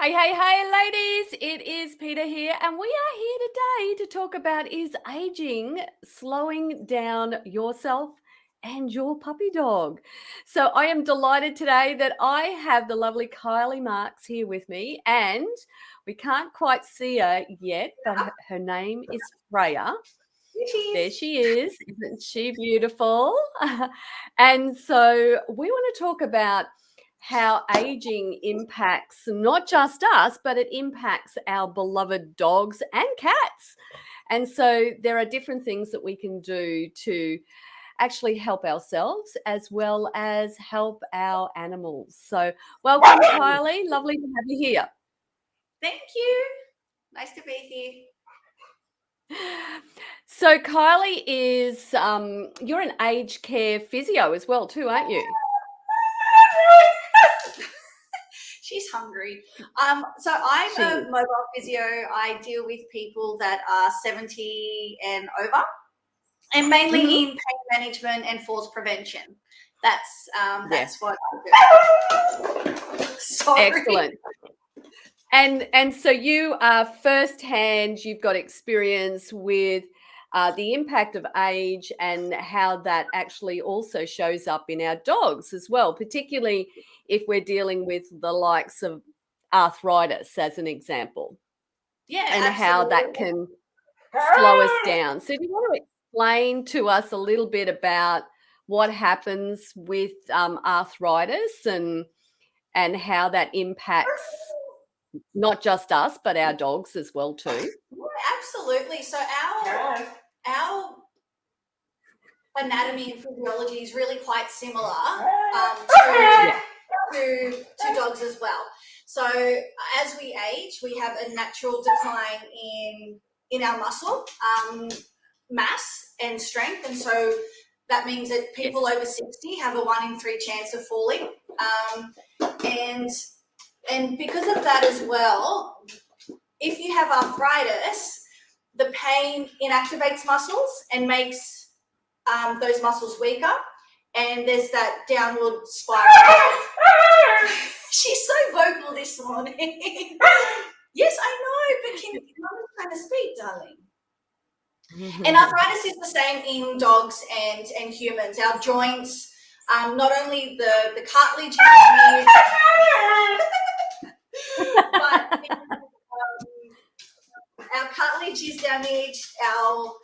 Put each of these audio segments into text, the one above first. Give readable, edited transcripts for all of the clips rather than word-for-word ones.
Hey, hey, hey, ladies, it is Peter here, and we are here today to talk about is aging slowing down yourself and your puppy dog. So I am delighted today that I have the lovely Kylie Marks here with me, and we can't quite see her yet, but her name is Freya. There Cheese. she is. Isn't she beautiful? And so we want to talk about how aging impacts not just us, but it impacts our beloved dogs and cats. And so there are different things that we can do to actually help ourselves as well as help our animals. So, welcome, Kylie. Lovely to have you here. Thank you. Nice to be So Kylie is you're an aged care physio as well too, aren't you? here. She's hungry. So I'm She a mobile physio. I deal with people that are 70 and over, and mainly Mhm. in pain management and falls prevention. That's Yeah, that's what I do. Sorry. excellent. And so you are firsthand, you've got experience with the impact of age and how that actually also shows up in our dogs as well, particularly if we're dealing with the likes of arthritis, as an example, Yeah, and how absolutely. that can slow us down. So, do you want to explain to us a little bit about what happens with arthritis and how that impacts not just us but our dogs as well too? Yeah, absolutely. So our anatomy and physiology is really quite similar Yeah. to dogs as well. So as we age, we have a natural decline in our muscle mass and strength, and so that means that people Yes. over 60 have a 1 in 3 chance of falling, and because of that as well, if you have arthritis, the pain inactivates muscles and makes those muscles weaker, and there's that downward spiral. She's so vocal this morning. Yes, I know, but can Mama's trying to speak, darling? And arthritis is the same in dogs and humans. Our joints, not only the cartilage is damaged, but our cartilage is damaged. Our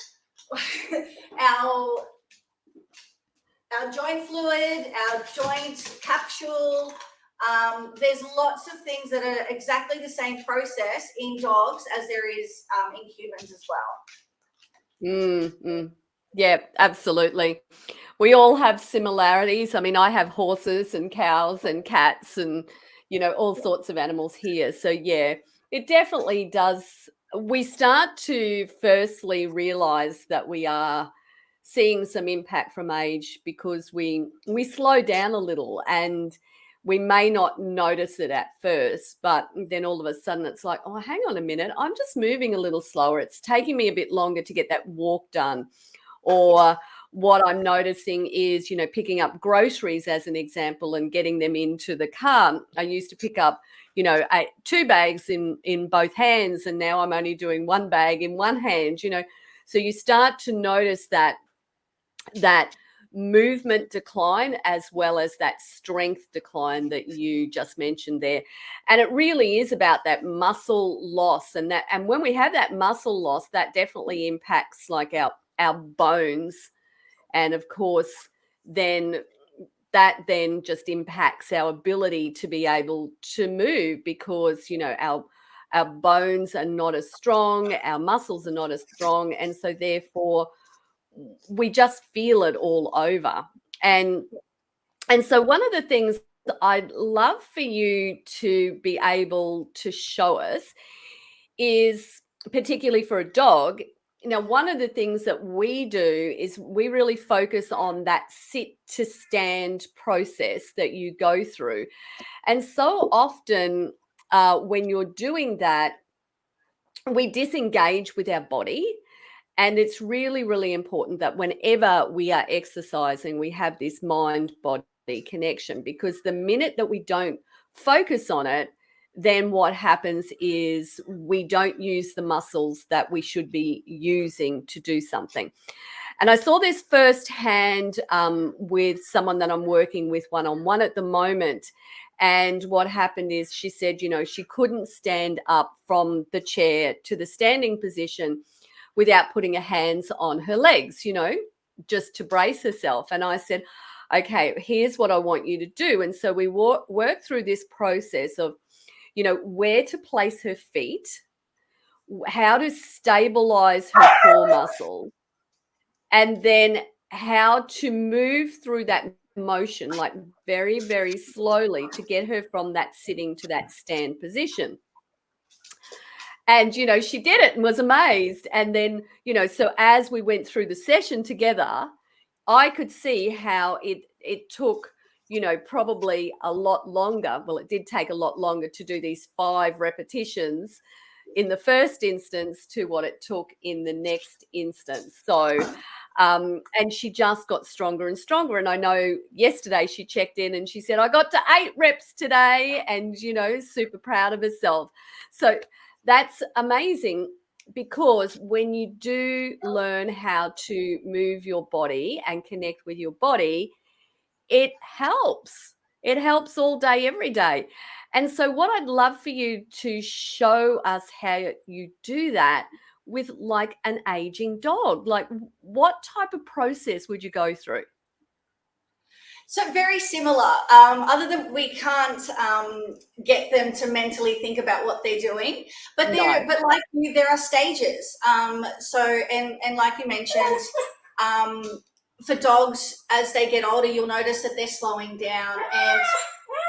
our joint fluid, our joint capsule. There's lots of things that are exactly the same process in dogs as there is in humans as well. Yeah, absolutely. We all have similarities. I mean, I have horses and cows and cats and, all sorts of animals here. So, yeah, it definitely does. We start to firstly realize that we are seeing some impact from age because we slow down a little, and we may not notice it at first, but then all of a sudden it's like, oh, hang on a minute, I'm just moving a little slower. It's taking me a bit longer to get that walk done. Or what I'm noticing is, picking up groceries as an example and getting them into the car. I used to pick up, two bags in both hands, and now I'm only doing one bag in one hand. So you start to notice that movement decline as well as that strength decline that you just mentioned there. And it really is about that muscle loss, and when we have that muscle loss, that definitely impacts like our bones. And of course, then that then just impacts our ability to be able to move, because our bones are not as strong, our muscles are not as strong, and so therefore we just feel it all over. And so one of the things that I'd love for you to be able to show us is, particularly for a dog, one of the things that we do is we really focus on that sit to stand process that you go through. And so often, when you're doing that, we disengage with our body. And it's really, really important that whenever we are exercising, we have this mind body connection, because the minute that we don't focus on it, then what happens is we don't use the muscles that we should be using to do something. And I saw this firsthand with someone that I'm working with one-on-one at the moment. And what happened is she said, she couldn't stand up from the chair to the standing position without putting her hands on her legs, just to brace herself. And I said, okay, here's what I want you to do. And so we work through this process of, where to place her feet, how to stabilize her core muscles, and then how to move through that motion, like very, very slowly, to get her from that sitting to that stand position. And, she did it and was amazed. And then, so as we went through the session together, I could see how it took, probably a lot longer. Well, it did take a lot longer to do these 5 repetitions in the first instance to what it took in the next instance. So, and she just got stronger and stronger. And I know yesterday she checked in and she said, I got to 8 reps today, and, super proud of herself. So that's amazing, because when you do learn how to move your body and connect with your body, it helps. It helps all day, every day. And so what I'd love for you to show us how you do that with like an aging dog. Like, what type of process would you go through? So very similar, other than we can't get them to mentally think about what they're doing, but like you, there are stages. And like you mentioned, for dogs, as they get older, you'll notice that they're slowing down, and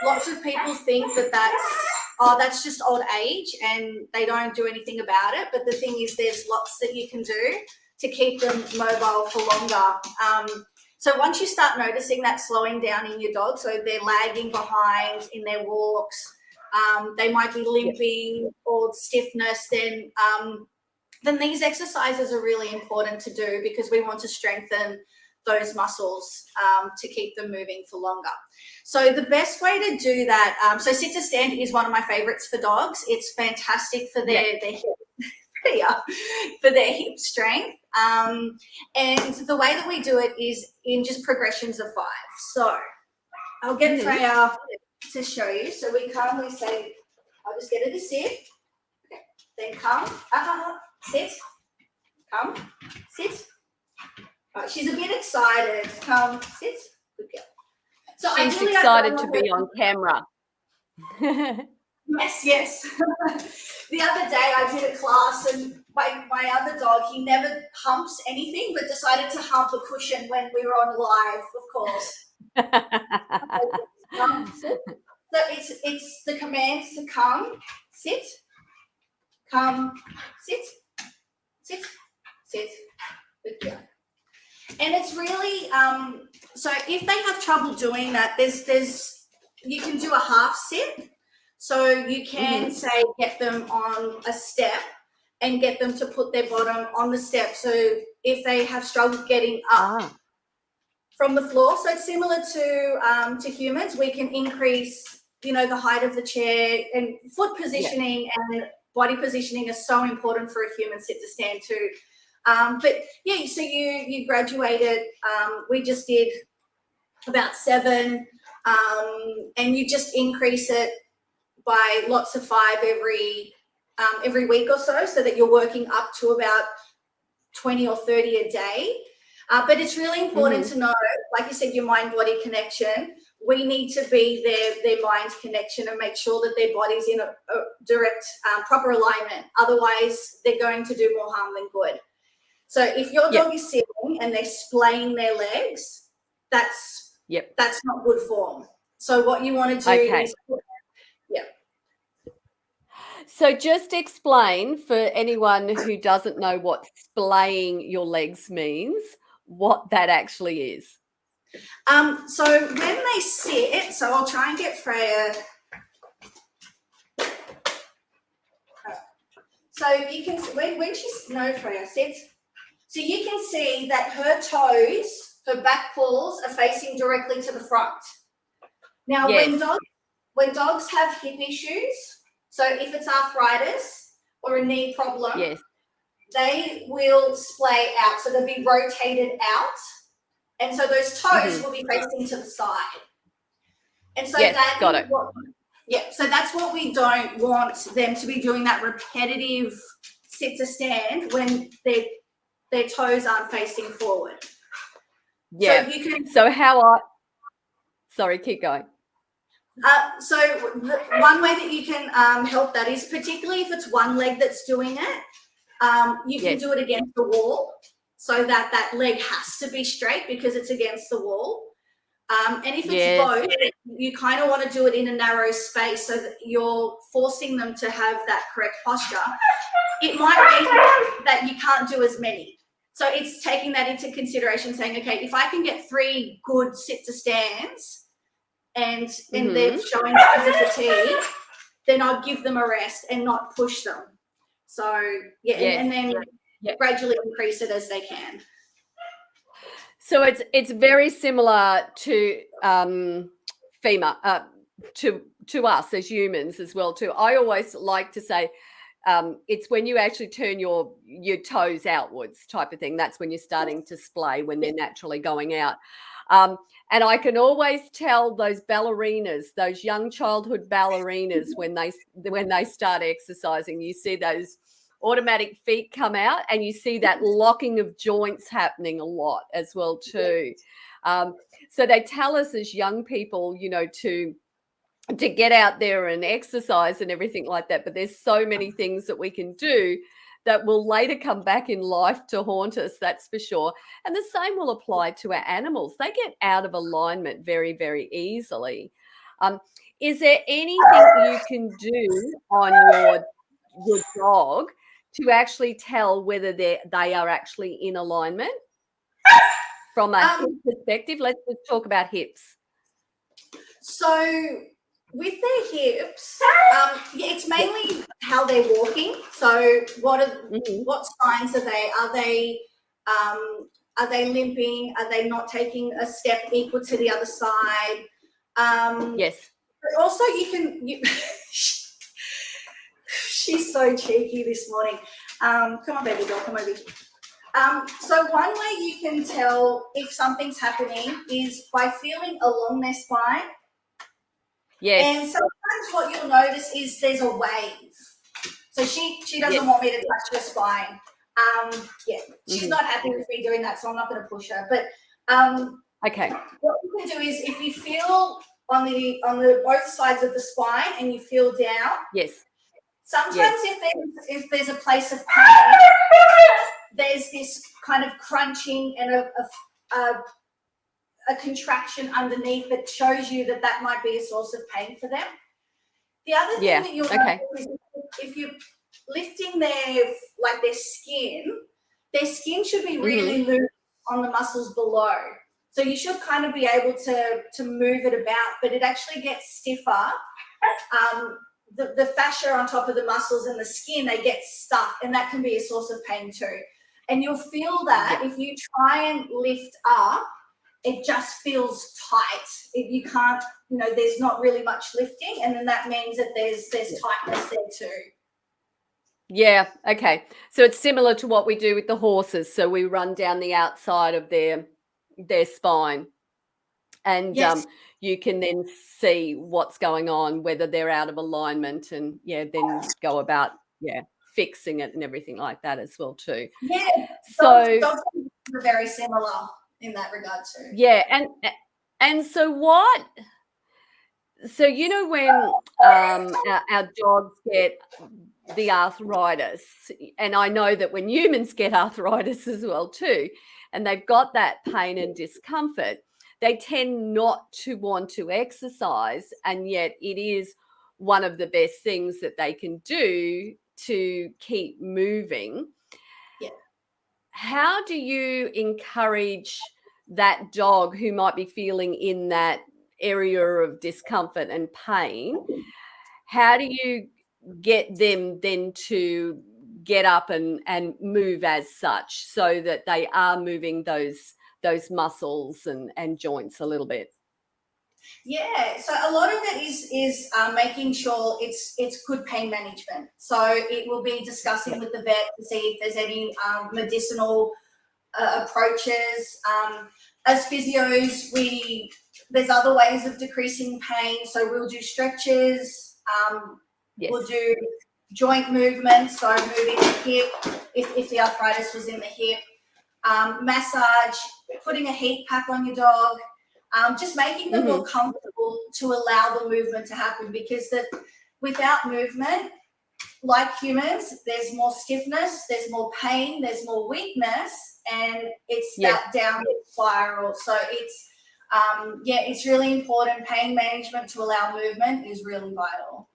lots of people think that that's just old age and they don't do anything about it. But the thing is, there's lots that you can do to keep them mobile for longer. So once you start noticing that slowing down in your dog, so they're lagging behind in their walks, they might be limping or stiffness, then these exercises are really important to do, because we want to strengthen those muscles to keep them moving for longer. So the best way to do that, so sit to stand is one of my favorites for dogs. It's fantastic for their hip, for their hip strength. And the way that we do it is in just progressions of 5. So I'll get Freya to show you. So we come, we say, I'll just get her to sit. Okay. Then come, sit, come, sit. Right, she's a bit excited. Come, sit, good girl. So she's excited to be on camera. Yes. The other day I did a class, and my other dog, he never humps anything, but decided to hump a cushion when we were on live, of course. So it's the commands to come, sit, sit, good girl. And it's really so if they have trouble doing that, there's you can do a half sit. So you can say get them on a step and get them to put their bottom on the step. So if they have struggled getting up from the floor, so it's similar to humans, we can increase, the height of the chair, and foot positioning and body positioning is so important for a human sit to stand too. But yeah, so you graduated. We just did about 7, and you just increase it by lots of 5 every week or so that you're working up to about 20 or 30 a day. But it's really important to know, like you said, your mind-body connection. We need to be their mind connection and make sure that their body's in a direct, proper alignment. Otherwise, they're going to do more harm than good. So if your dog is sitting and they're splaying their legs, that's not good form. So what you want to do is So just explain for anyone who doesn't know what splaying your legs means, what that actually is. So when they sit, so I'll try and get Freya. So you can, when she's, no, Freya, sit. So you can see that her toes, her back paws are facing directly to the front. Now, when dogs have hip issues, So if it's arthritis or a knee problem, Yes. they will splay out. So they'll be rotated out. And so those toes will be facing to the side. And so Yes, that got is it. so that's what we don't want them to be doing, that repetitive sit to stand when their toes aren't facing forward. Yeah. So you can. So sorry, keep going. So one way that you can help that is, particularly if it's one leg that's doing it, you can do it against the wall, so that that leg has to be straight because it's against the wall. And if it's both, you kind of want to do it in a narrow space so that you're forcing them to have that correct posture. It might be that you can't do as many. So it's taking that into consideration, saying, okay, if I can get 3 good sit to stands and they're showing signs of fatigue, then I'll give them a rest and not push them. So and then gradually increase it as they can. So it's very similar to FEMA, to us as humans as well too. I always like to say it's when you actually turn your toes outwards type of thing. That's when you're starting to splay, when they're naturally going out. And I can always tell those ballerinas, those young childhood ballerinas, when they start exercising, you see those automatic feet come out, and you see that locking of joints happening a lot as well too. So they tell us as young people, to get out there and exercise and everything like that, but there's so many things that we can do that will later come back in life to haunt us, that's for sure. And the same will apply to our animals. They get out of alignment very, very easily. Is there anything you can do on your dog to actually tell whether they are actually in alignment from a hip perspective? Let's just talk about hips. So with their hips, it's mainly how they're walking. So what signs are they? Are they limping? Are they not taking a step equal to the other side? Yes. But also she's so cheeky this morning. Come on, baby girl, come over here. So one way you can tell if something's happening is by feeling along their spine. Yes. And sometimes what you'll notice is there's a wave. So she doesn't want me to touch her spine. She's not happy with me doing that, so I'm not going to push her. But okay, what you can do is, if you feel on the both sides of the spine and you feel down, sometimes if there's a place of pain, there's this kind of crunching and a contraction underneath that shows you that might be a source of pain for them. The other thing that you'll notice is if you're lifting their skin should be really loose on the muscles below. So you should kind of be able to move it about, but it actually gets stiffer. The fascia on top of the muscles and the skin, they get stuck, and that can be a source of pain too. And you'll feel that if you try and lift up, it just feels tight. You can't, there's not really much lifting, and then that means that there's tightness there too. Yeah, okay. So it's similar to what we do with the horses. So we run down the outside of their spine, and you can then see what's going on, whether they're out of alignment, and then go about fixing it and everything like that as well too. Yeah. So dogs are very similar in that regard too. Yeah, and so what? So when our dogs get the arthritis, and I know that when humans get arthritis as well too, and they've got that pain and discomfort, they tend not to want to exercise, and yet it is one of the best things that they can do to keep moving. Yeah. How do you encourage that dog who might be feeling in that area of discomfort and pain? How do you get them then to get up and move as such, so that they are moving those muscles and joints a little bit? Yeah, so a lot of it is making sure it's good pain management. So it will be discussing with the vet to see if there's any medicinal approaches. As physios, there's other ways of decreasing pain. So we'll do stretches. Yes. We'll do joint movements, so moving the hip if the arthritis was in the hip. Massage, putting a heat pack on your dog. Just making them more comfortable to allow the movement to happen, because without movement, like humans, there's more stiffness, there's more pain, there's more weakness, and it's that downward spiral. So it's really important. Pain management to allow movement is really vital.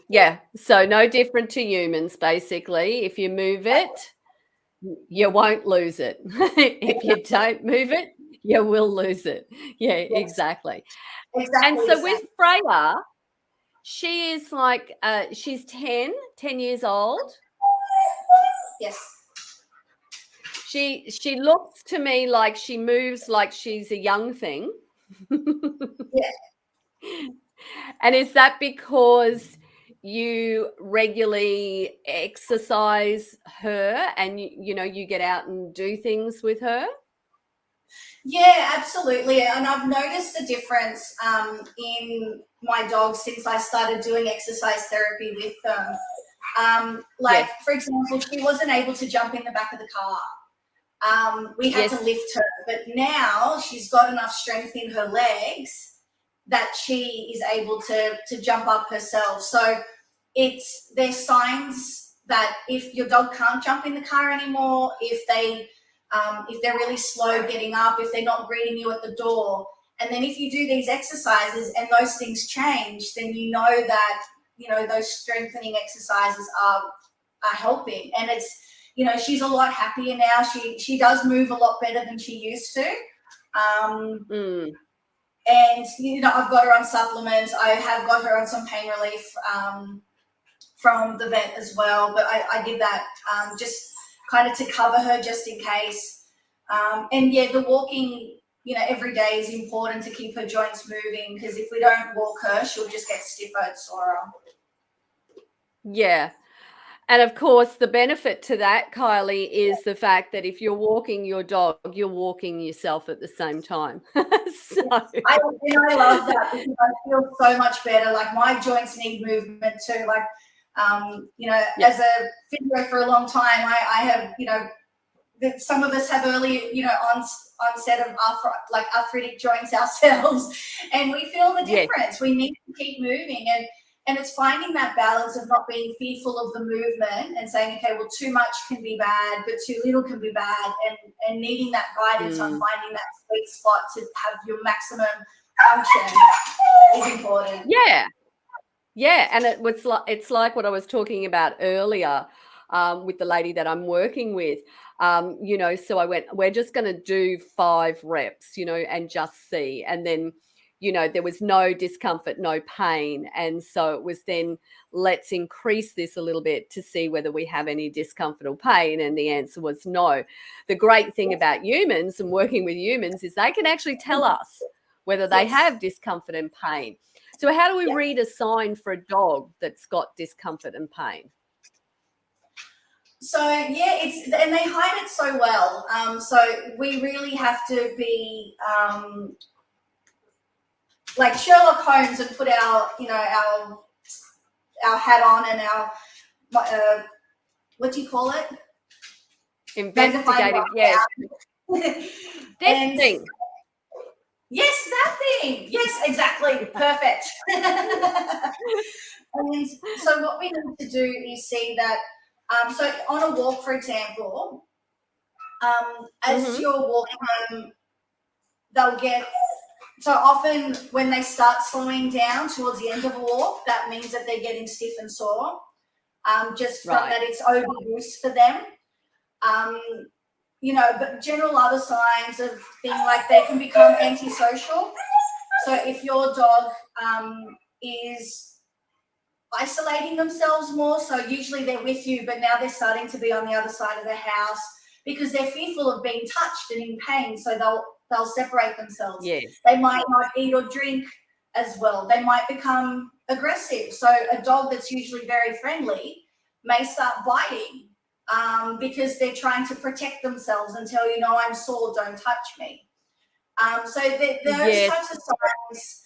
Yeah, so no different to humans, basically. If you move it, you won't lose it. If you don't move it, you will lose it. Yeah, Yes. Exactly. Exactly. And so with Freya, she is like, she's 10 years old. Yes. She looks to me like she moves like she's a young thing. Yeah. And is that because you regularly exercise her and you get out and do things with her? Yeah, absolutely. And I've noticed the difference in my dogs since I started doing exercise therapy with them. For example, she wasn't able to jump in the back of the car. We had to lift her, but now she's got enough strength in her legs that she is able to jump up herself. So there's signs that if your dog can't jump in the car anymore, if they're really slow getting up, if they're not greeting you at the door, and then if you do these exercises and those things change, then you know that those strengthening exercises are helping. And it's she's a lot happier now. She does move a lot better than she used to. And I've got her on supplements. I have got her on some pain relief from the vet as well, but I did that just kind of to cover her just in case. And yeah, the walking every day is important to keep her joints moving, because if we don't walk her, she'll just get stiffer and sorer. Yeah. And of course, the benefit to that, Kylie, is the fact that if you're walking your dog, you're walking yourself at the same time. I love that, because I feel so much better. Like, my joints need movement too. Like, as a physio for a long time, I have, that some of us have early, onset of arthritic joints ourselves, and we feel the difference. We need to keep moving, and it's finding that balance of not being fearful of the movement and saying, okay, well, too much can be bad, but too little can be bad, and needing that guidance on finding that sweet spot to have your maximum function is important. Yeah, and it's like what I was talking about earlier with the lady that I'm working with. So I went, we're just going to do 5 reps, and just see. And then, there was no discomfort, no pain. And so it was then, let's increase this a little bit to see whether we have any discomfort or pain. And the answer was no. The great thing about humans and working with humans is they can actually tell us whether they have discomfort and pain. So how do we read a sign for a dog that's got discomfort and pain? So and they hide it so well. So we really have to be like Sherlock Holmes and put our hat on and our what do you call it? Investigative, yes. This thing. Yes, that thing. Yes, exactly. Perfect. And so what we need to do is see that. So on a walk, for example, as you're walking home, they'll get. So often when they start slowing down towards the end of a walk, that means that they're getting stiff and sore. Just from that, it's overuse for them. But general other signs of things like they can become antisocial. So if your dog is isolating themselves more, so usually they're with you, but now they're starting to be on the other side of the house because they're fearful of being touched and in pain. So They'll separate themselves. Yes. They might not eat or drink as well. They might become aggressive. So a dog that's usually very friendly may start biting because they're trying to protect themselves and tell you, no, I'm sore, don't touch me. So those Yes. types of signs,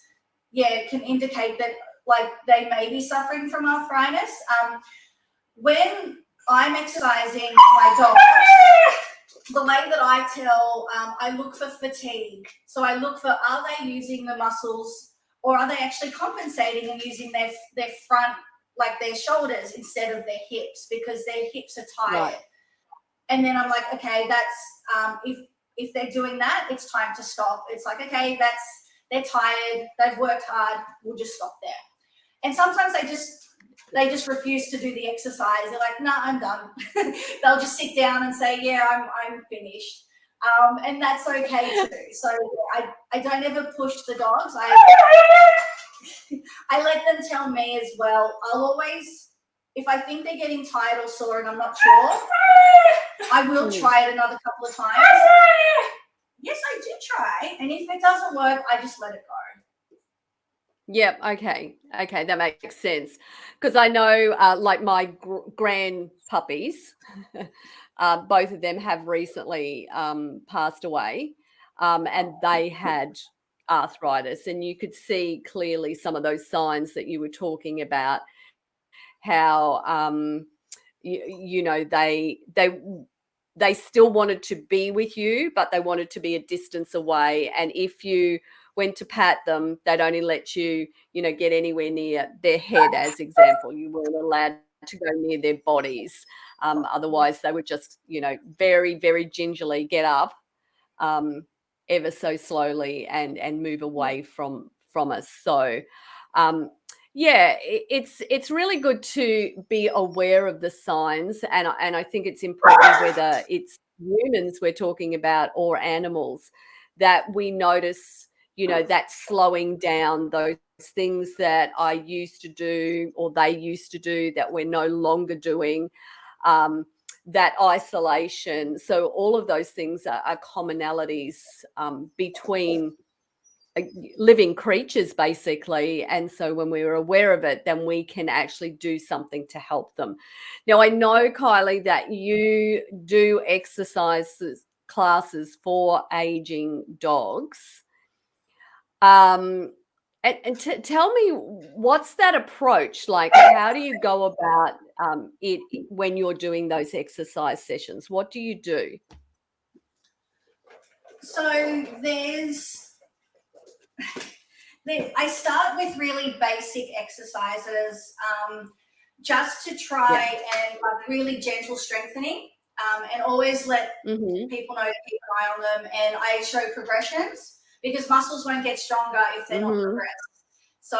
can indicate that like they may be suffering from arthritis. When I'm exercising my dog, the way that I tell, I look for fatigue. So I look for, are they using the muscles or are they actually compensating and using their front, like their shoulders instead of their hips, because their hips are tired. Right. And then I'm like, okay, that's, if they're doing that, it's time to stop. It's like, okay, they're tired, they've worked hard, we'll just stop there. And sometimes they just refuse to do the exercise. They're like, no, I'm done. They'll just sit down and say, yeah, I'm finished. And that's okay too. So I don't ever push the dogs. I let them tell me as well. I'll always, if I think they're getting tired or sore and I'm not sure, I will try it another couple of times. Yes, I did try. And if it doesn't work, I just let it go. Yep. Okay. Okay. That makes sense. Because I know, like my grand puppies, both of them have recently passed away, and they had arthritis, and you could see clearly some of those signs that you were talking about. How you know they still wanted to be with you, but they wanted to be a distance away. And if you went to pat them, they'd only let you, get anywhere near their head, as example. You weren't allowed to go near their bodies. Otherwise, they would just, very, very gingerly get up, ever so slowly, and move away from us. So, it's really good to be aware of the signs, and I think it's important, whether it's humans we're talking about or animals, that we notice, that slowing down, those things that I used to do or they used to do that we're no longer doing, that isolation. So all of those things are commonalities between living creatures, basically. And so when we're aware of it, then we can actually do something to help them. Now, I know, Kylie, that you do exercises classes for aging dogs. And tell me, what's that approach like? How do you go about it when you're doing those exercise sessions? What do you do? So I start with really basic exercises, just to try and like really gentle strengthening, and always let people know to keep an eye on them. And I show progressions because muscles won't get stronger if they're not progressed. So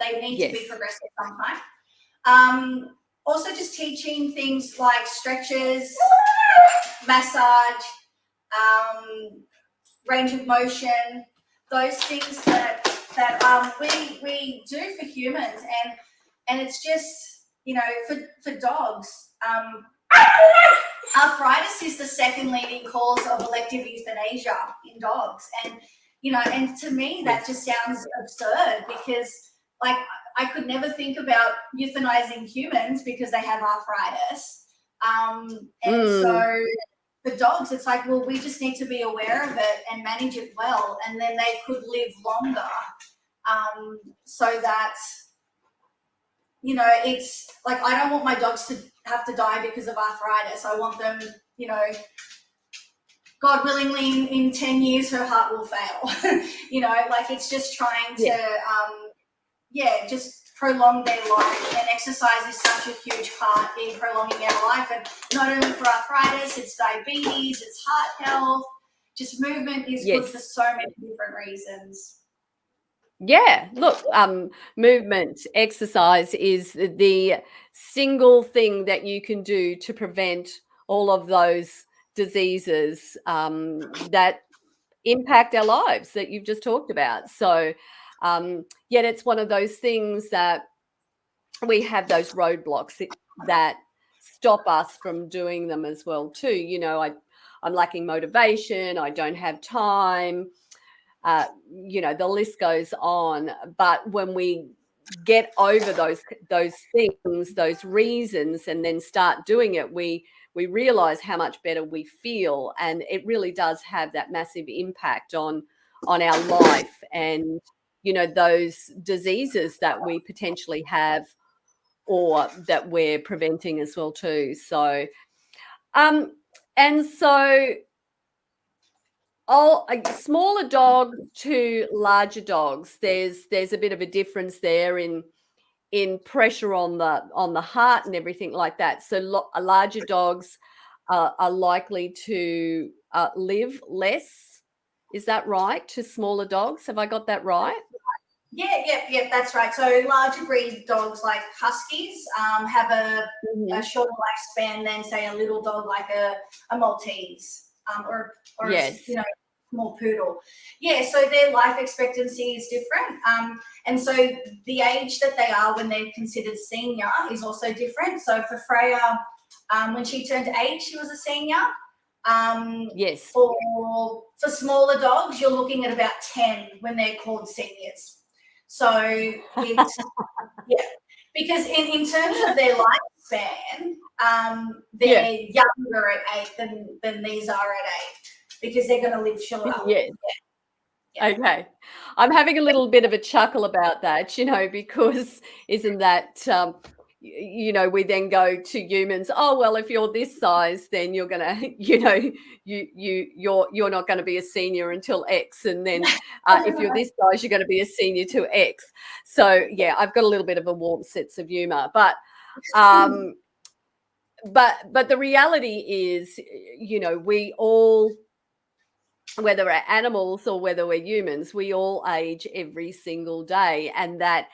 they need to be progressed at some time. Also, just teaching things like stretches, massage, range of motion, those things that we do for humans, and it's just, for dogs. Arthritis is the second leading cause of elective euthanasia in dogs, and to me that just sounds absurd, because like I could never think about euthanizing humans because they have arthritis, so for dogs, it's like, well, we just need to be aware of it and manage it well, and then they could live longer. So that, it's like, I don't want my dogs to have to die because of arthritis. I want them, God willingly, in 10 years, her heart will fail. Like it's just trying to, just prolong their life, and exercise is such a huge part in prolonging their life. And not only for arthritis, it's diabetes, it's heart health. Just movement is good for so many different reasons. Yeah, look, movement, exercise is the single thing that you can do to prevent all of those diseases that impact our lives that you've just talked about. So, yet it's one of those things that we have those roadblocks that stop us from doing them as well too. I'm lacking motivation, I don't have time, the list goes on. But when we get over those things, those reasons, and then start doing it, we realize how much better we feel, and it really does have that massive impact on our life, and those diseases that we potentially have or that we're preventing as well too. So and so smaller dogs to larger dogs, there's a bit of a difference there in pressure on the heart and everything like that. So larger dogs are likely to live less. Is that right? To smaller dogs? Have I got that right? Yeah, that's right. So larger breed dogs like huskies have a shorter lifespan than, say, a little dog like a Maltese or Yes. small poodle. Yeah, so their life expectancy is different. And so the age that they are when they're considered senior is also different. So for Freya, when she turned 8, she was a senior. Yes. For smaller dogs, you're looking at about 10 when they're called seniors. So it's because in terms of their lifespan, they're younger at 8 than these are at 8, because they're going to live shorter. Yes. Okay. I'm having a little bit of a chuckle about that, because isn't that, we then go to humans, oh, well, if you're this size, then you're going to, you're not going to be a senior until X. And then if you're this size, you're going to be a senior to X. So, yeah, I've got a little bit of a warm sense of humor. But the reality is, we all, whether we're animals or whether we're humans, we all age every single day, and that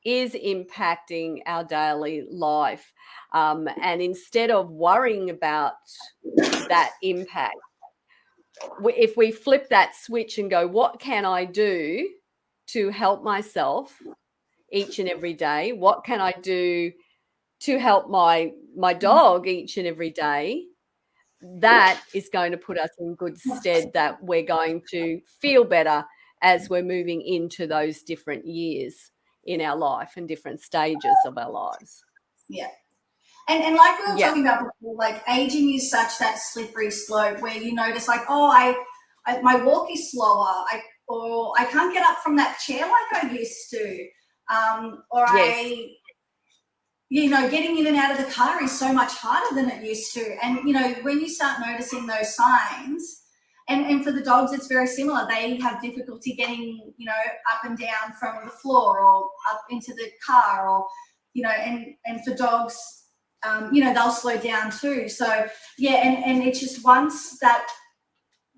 is impacting our daily life. And instead of worrying about that impact, if we flip that switch and go, what can I do to help myself each and every day? What can I do to help my dog each and every day? That is going to put us in good stead, that we're going to feel better as we're moving into those different years in our life and different stages of our lives. Yeah. And like we were talking about before, like aging is such that slippery slope where you notice, like, oh, I my walk is slower, or I can't get up from that chair like I used to, or getting in and out of the car is so much harder than it used to. And, when you start noticing those signs, and for the dogs, it's very similar. They have difficulty getting, up and down from the floor or up into the car, or, and for dogs, they'll slow down too. So, and it's just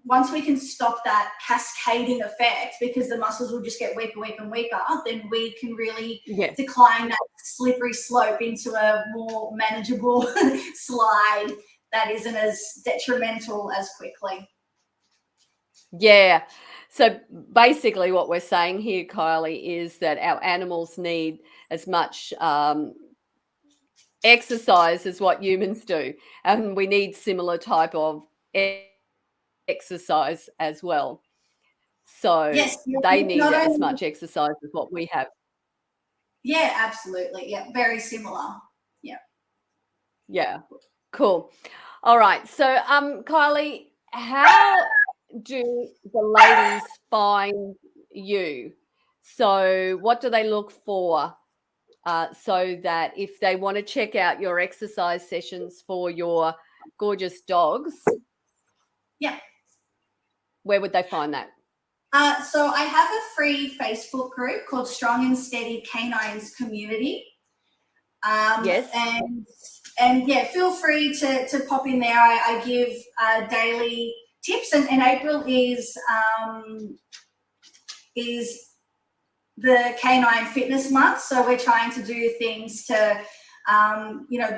once we can stop that cascading effect, because the muscles will just get weaker, then we can really decline that slippery slope into a more manageable slide that isn't as detrimental as quickly. Yeah. So basically what we're saying here, Kylie, is that our animals need as much exercise as what humans do, and we need similar type of exercise as well. So they need as much exercise as what we have. Yeah, absolutely. Yeah, very similar. Yeah, cool. All right. So, Kylie, how do the ladies find you? So, what do they look for? So that if they want to check out your exercise sessions for your gorgeous dogs, where would they find that? So I have a free Facebook group called Strong and Steady Canines Community. Yes. And feel free to pop in there. I give daily tips, and April is the Canine Fitness Month, so we're trying to do things to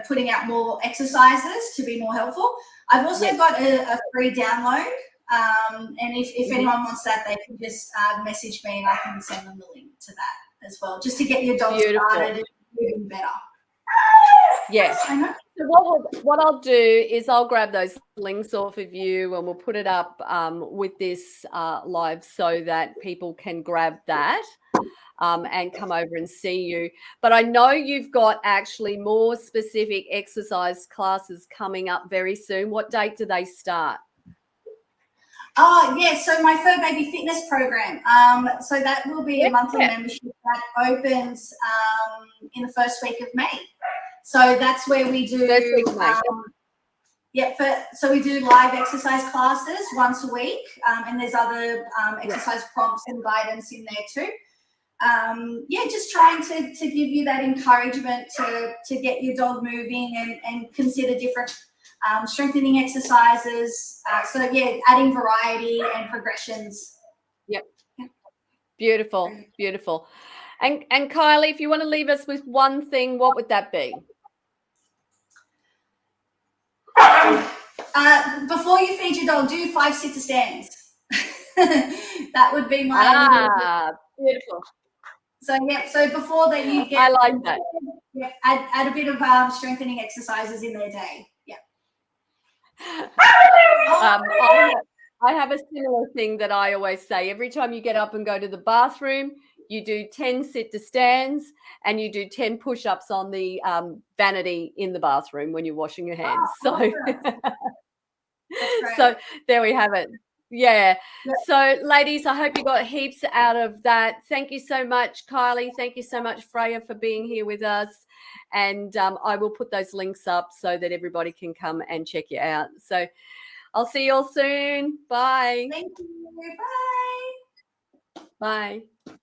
putting out more exercises to be more helpful. I've also got a free download, and if anyone wants that, they can just message me and I can send them the link to that as well, just to get your dog started and moving better. Yes. So what I'll do is I'll grab those links off of you and we'll put it up with this live so that people can grab that and come over and see you. But I know you've got actually more specific exercise classes coming up very soon. What date do they start? Oh, yeah. So my Fur Baby Fitness program. So that will be a monthly membership that opens in the first week of May. So that's where we do. First week of May. So we do live exercise classes once a week, and there's other exercise prompts and guidance in there too. Just trying to give you that encouragement to get your dog moving and consider different strengthening exercises. Adding variety and progressions. Yep. Beautiful, beautiful. And Kylie, if you want to leave us with one thing, what would that be? Before you feed your dog, do 5 sit-to-stands. That would be my beautiful. So before that you get, I like that. Yeah, add a bit of strengthening exercises in their day. Yeah. I have a similar thing that I always say. Every time you get up and go to the bathroom, you do 10 sit-to-stands and you do 10 push-ups on the vanity in the bathroom when you're washing your hands. So there we have it. Yeah. So ladies, I hope you got heaps out of that. Thank you so much, Kylie. Thank you so much, Freya, for being here with us. And I will put those links up so that everybody can come and check you out. So I'll see you all soon. Bye. Thank you. Bye. Bye.